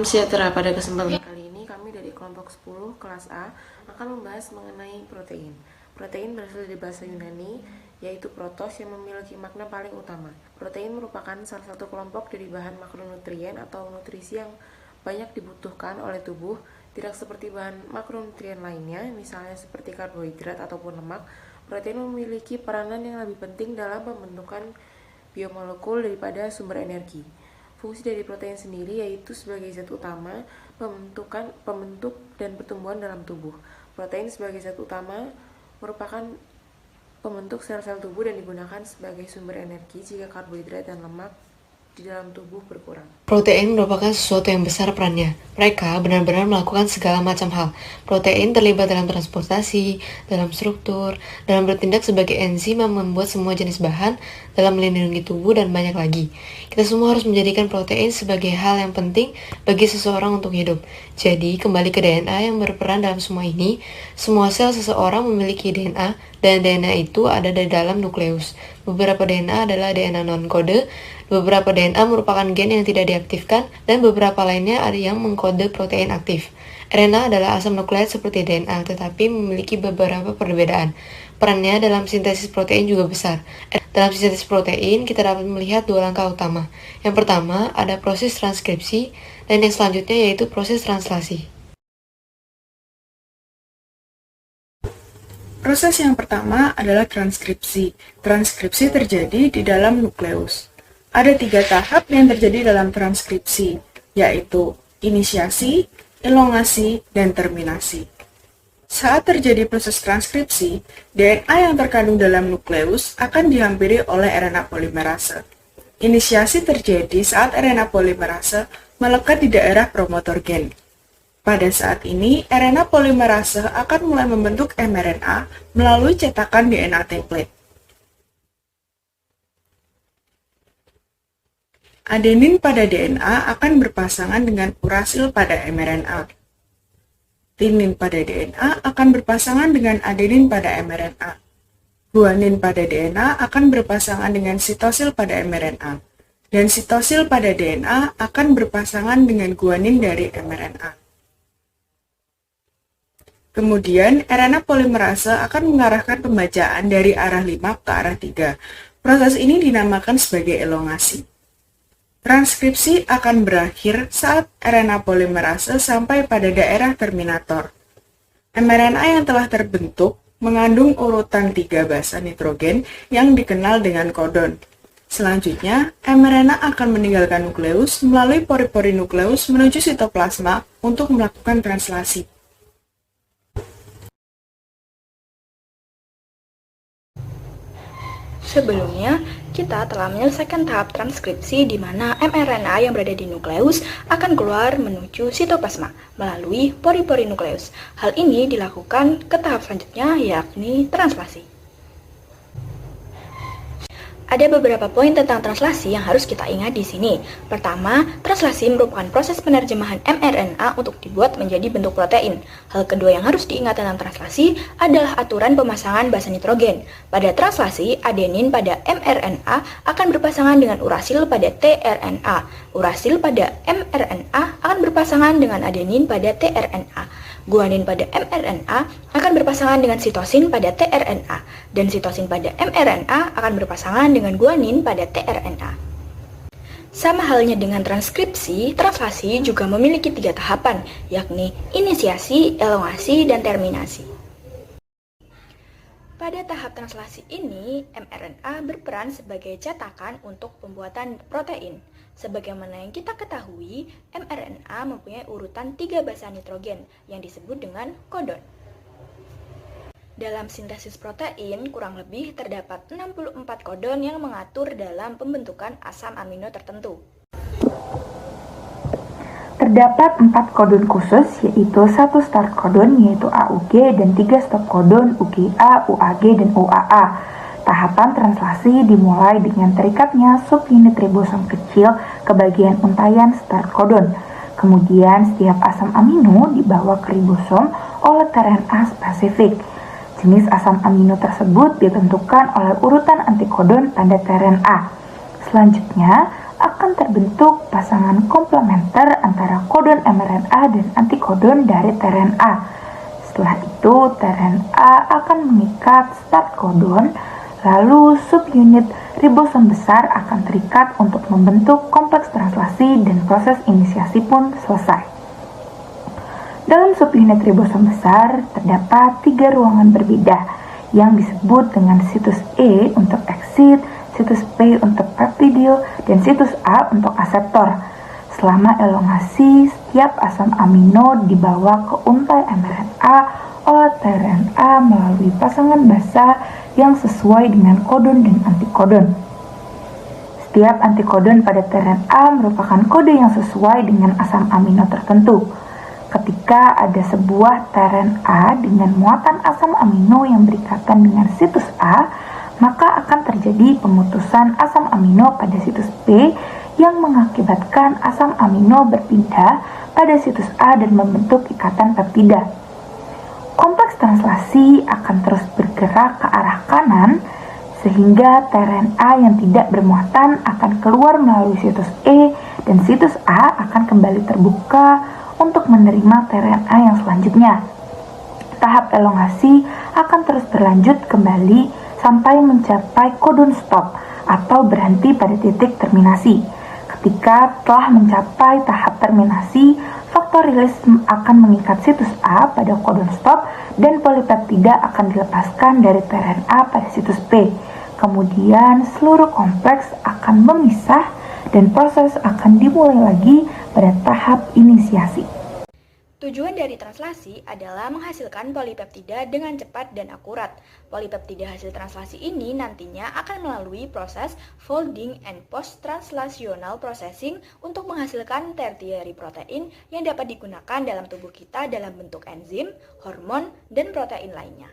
Salam sejahtera. Pada kesempatan kali ini kami dari kelompok 10 kelas A akan membahas mengenai protein. Protein berasal dari bahasa Yunani, yaitu protos yang memiliki makna paling utama. Protein merupakan salah satu kelompok dari bahan makronutrien atau nutrisi yang banyak dibutuhkan oleh tubuh, tidak seperti bahan makronutrien lainnya, misalnya seperti karbohidrat ataupun lemak. Protein memiliki peranan yang lebih penting dalam pembentukan biomolekul daripada sumber energi. Fungsi dari protein sendiri yaitu sebagai zat utama pembentuk dan pertumbuhan dalam tubuh. Protein sebagai zat utama merupakan pembentuk sel-sel tubuh dan digunakan sebagai sumber energi jika karbohidrat dan lemak di dalam tubuh berkurang. Protein merupakan sesuatu yang besar perannya. Mereka benar-benar melakukan segala macam hal. Protein terlibat dalam transportasi, dalam struktur, dalam bertindak sebagai enzim yang membuat semua jenis bahan, dalam melindungi tubuh, dan banyak lagi. Kita semua harus menjadikan protein sebagai hal yang penting bagi seseorang untuk hidup. Jadi, kembali ke DNA yang berperan dalam semua ini. Semua sel seseorang memiliki DNA, dan DNA itu ada di dalam nukleus. Beberapa DNA adalah DNA non-kode, beberapa DNA merupakan gen yang tidak diaktifkan, dan beberapa lainnya ada yang mengkode protein aktif. RNA adalah asam nukleat seperti DNA, tetapi memiliki beberapa perbedaan. Perannya dalam sintesis protein juga besar. Dalam sintesis protein, kita dapat melihat dua langkah utama. Yang pertama, ada proses transkripsi, dan yang selanjutnya yaitu proses translasi. Proses yang pertama adalah transkripsi. Transkripsi terjadi di dalam nukleus. Ada 3 tahap yang terjadi dalam transkripsi, yaitu inisiasi, elongasi, dan terminasi. Saat terjadi proses transkripsi, DNA yang terkandung dalam nukleus akan dihampiri oleh RNA polimerase. Inisiasi terjadi saat RNA polimerase melekat di daerah promotor gen. Pada saat ini, RNA polimerase akan mulai membentuk mRNA melalui cetakan DNA template. Adenin pada DNA akan berpasangan dengan urasil pada mRNA. Tinin pada DNA akan berpasangan dengan adenin pada mRNA. Guanin pada DNA akan berpasangan dengan sitosil pada mRNA. Dan sitosil pada DNA akan berpasangan dengan guanin dari mRNA. Kemudian, RNA polimerase akan mengarahkan pembacaan dari arah 5 ke arah 3. Proses ini dinamakan sebagai elongasi. Transkripsi akan berakhir saat RNA polimerase sampai pada daerah terminator. mRNA yang telah terbentuk mengandung urutan 3 basa nitrogen yang dikenal dengan kodon. Selanjutnya, mRNA akan meninggalkan nukleus melalui pori-pori nukleus menuju sitoplasma untuk melakukan translasi. Sebelumnya, kita telah menyelesaikan tahap transkripsi di mana mRNA yang berada di nukleus akan keluar menuju sitoplasma melalui pori-pori nukleus. Hal ini dilakukan ke tahap selanjutnya, yakni translasi. Ada beberapa poin tentang translasi yang harus kita ingat di sini. Pertama, translasi merupakan proses penerjemahan mRNA untuk dibuat menjadi bentuk protein. Hal kedua yang harus diingat tentang translasi adalah aturan pemasangan basa nitrogen. Pada translasi, adenin pada mRNA akan berpasangan dengan urasil pada tRNA. Urasil pada mRNA akan berpasangan dengan adenin pada tRNA. Guanin pada mRNA akan berpasangan dengan sitosin pada tRNA, dan sitosin pada mRNA akan berpasangan dengan guanin pada tRNA. Sama halnya dengan transkripsi, translasi juga memiliki 3 tahapan, yakni inisiasi, elongasi, dan terminasi. Pada tahap translasi ini, mRNA berperan sebagai cetakan untuk pembuatan protein. Sebagaimana yang kita ketahui, mRNA mempunyai urutan 3 basa nitrogen yang disebut dengan kodon. Dalam sintesis protein, kurang lebih terdapat 64 kodon yang mengatur dalam pembentukan asam amino tertentu. Terdapat 4 kodon khusus, yaitu 1 start kodon yaitu AUG dan 3 stop kodon UGA, UAG, dan UAA. Tahapan translasi dimulai dengan terikatnya subunit ribosom kecil ke bagian untayan start kodon. Kemudian setiap asam amino dibawa ke ribosom oleh tRNA spesifik. Jenis asam amino tersebut ditentukan oleh urutan antikodon pada tRNA. Selanjutnya, akan terbentuk pasangan komplementer antara kodon mRNA dan antikodon dari tRNA. Setelah itu, tRNA akan mengikat start kodon, lalu subunit ribosom besar akan terikat untuk membentuk kompleks translasi dan proses inisiasi pun selesai. Dalam subunit ribosom besar, terdapat 3 ruangan berbeda yang disebut dengan situs E untuk exit, situs P untuk peptidil, dan situs A untuk aseptor. Selama elongasi, setiap asam amino dibawa ke untai mRNA oleh tRNA melalui pasangan basa yang sesuai dengan kodon dan antikodon. Setiap antikodon pada tRNA merupakan kode yang sesuai dengan asam amino tertentu. Ketika ada sebuah tRNA dengan muatan asam amino yang berikatan dengan situs A, maka akan terjadi pemutusan asam amino pada situs P yang mengakibatkan asam amino berpindah pada situs A dan membentuk ikatan peptida. Kompleks translasi akan terus bergerak ke arah kanan sehingga tRNA yang tidak bermuatan akan keluar melalui situs E dan situs A akan kembali terbuka untuk menerima tRNA yang selanjutnya. Tahap elongasi akan terus berlanjut kembali sampai mencapai kodon stop atau berhenti pada titik terminasi. Ketika telah mencapai tahap terminasi, faktor rilis akan mengikat situs A pada kodon stop dan polipeptida akan dilepaskan dari tRNA pada situs P. Kemudian seluruh kompleks akan memisah dan proses akan dimulai lagi pada tahap inisiasi. Tujuan dari translasi adalah menghasilkan polipeptida dengan cepat dan akurat. Polipeptida hasil translasi ini nantinya akan melalui proses folding and post-translational processing untuk menghasilkan tertiary protein yang dapat digunakan dalam tubuh kita dalam bentuk enzim, hormon, dan protein lainnya.